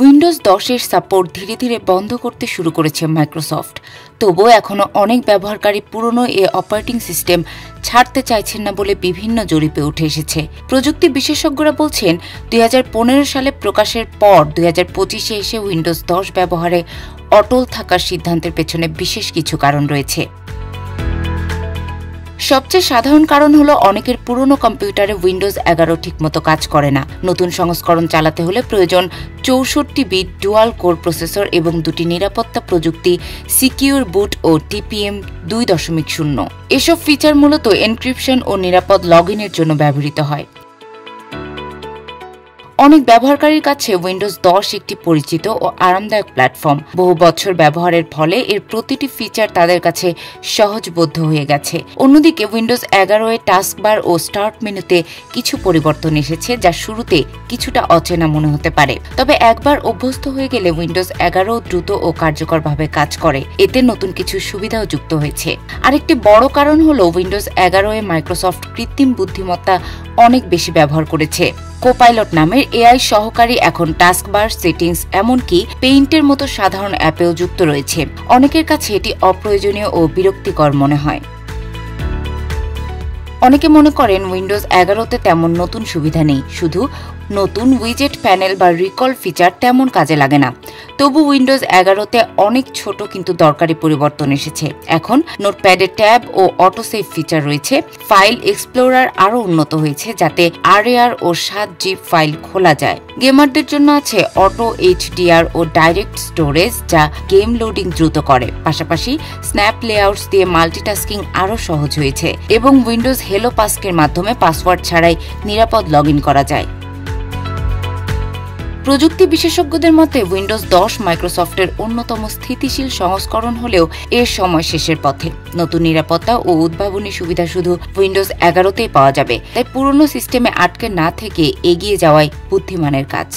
Windows 10-এর support ধীরে ধীরে বন্ধ করতে শুরু করেছে মাইক্রোসফট। তবুও এখনও অনেক ব্যবহারকারী পুরনো এ অপারেটিং সিস্টেম ছাড়তে চাইছেন না বলে বিভিন্ন জরিপে উঠে এসেছে। প্রযুক্তি বিশেষজ্ঞরা বলছেন 2015 সালে প্রকাশের পর 2025-এ এসে উইন্ডোজ 10 ব্যবহারে অটল থাকার সিদ্ধান্তের পেছনে বিশেষ কিছু কারণ রয়েছে। সবচেয়ে সাধারণ কারণ হলো অনেকের পুরনো কম্পিউটারে উইন্ডোজ 11 ঠিকমতো কাজ করে না। নতুন সংস্করণ চালাতে হলে প্রয়োজন 64 বিট ডুয়াল কোর প্রসেসর এবং দুটি নিরাপত্তা প্রযুক্তি সিকিউর বুট ও TPM 2.0। এসব ফিচার মূলত এনক্রিপশন ও নিরাপদ লগইনের জন্য ব্যবহৃত হয়। অনেক ব্যবহারকারীর কাছে উইন্ডোজ 10 একটি পরিচিত ও আরামদায়ক প্ল্যাটফর্ম। বহু বছর ব্যবহারের ফলে এর প্রতিটি ফিচার তাদের কাছে সহজবোধ্য হয়ে গেছে। অন্যদিকে উইন্ডোজ 11-এ টাস্কবার ও স্টার্ট মেনুতে কিছু পরিবর্তন এসেছে, যা শুরুতে কিছুটা অচেনা মনে হতে পারে। তবে একবার অভ্যস্ত হয়ে গেলে উইন্ডোজ 11 দ্রুত ও কার্যকরভাবে কাজ করে। এতে নতুন কিছু সুবিধাও যুক্ত হয়েছে। আরেকটি বড় কারণ হলো উইন্ডোজ 11-এ মাইক্রোসফট কৃত্রিম বুদ্ধিমত্তা অনেক বেশি ব্যবহার করেছে। কোপাইলট নামের AI সহকারী এখন টাস্কবার, সেটিংস, এমনকি পেইন্টের মতো সাধারণ অ্যাপেও যুক্ত রয়েছে। অনেকের কাছে এটি অপ্রয়োজনীয় ও বিরক্তিকর মনে হয়। অনেকে মনে করেন উইন্ডোজ 11-তে তেমন নতুন সুবিধা নেই, শুধু নতুন উইজেট প্যানেল বা রিকল ফিচার তেমন কাজে লাগে না। তবু উইন্ডোজ 11-তে অনেক ছোট কিন্তু দরকারি পরিবর্তন এসেছে। এখন নোটপ্যাডে ট্যাব ও অটোসেভ ফিচার রয়েছে। ফাইল এক্সপ্লোরার আরও উন্নত হয়েছে, যাতে RAR ও 7 জিব ফাইল খোলা যায়। গেমারদের জন্য আছে অটো HDR ও ডাইরেক্ট স্টোরেজ, যা গেম লোডিং দ্রুত করে। পাশাপাশি স্ন্যাপ লেআউটস দিয়ে মাল্টিটাস্কিং আরও সহজ হয়েছে এবং উইন্ডোজ হেলো পাস্কের মাধ্যমে পাসওয়ার্ড ছাড়াই নিরাপদ লগইন করা যায়। প্রযুক্তি বিশেষজ্ঞদের মতে উইন্ডোজ 10 মাইক্রোসফটের অন্যতম স্থিতিশীল সংস্করণ হলেও এর সময় শেষের পথে। নতুন নিরাপত্তা ও উদ্ভাবনী সুবিধা শুধু উইন্ডোজ 11-তেই পাওয়া যাবে, তাই পুরনো সিস্টেমে আটকে না থেকে এগিয়ে যাওয়াই বুদ্ধিমানের কাজ।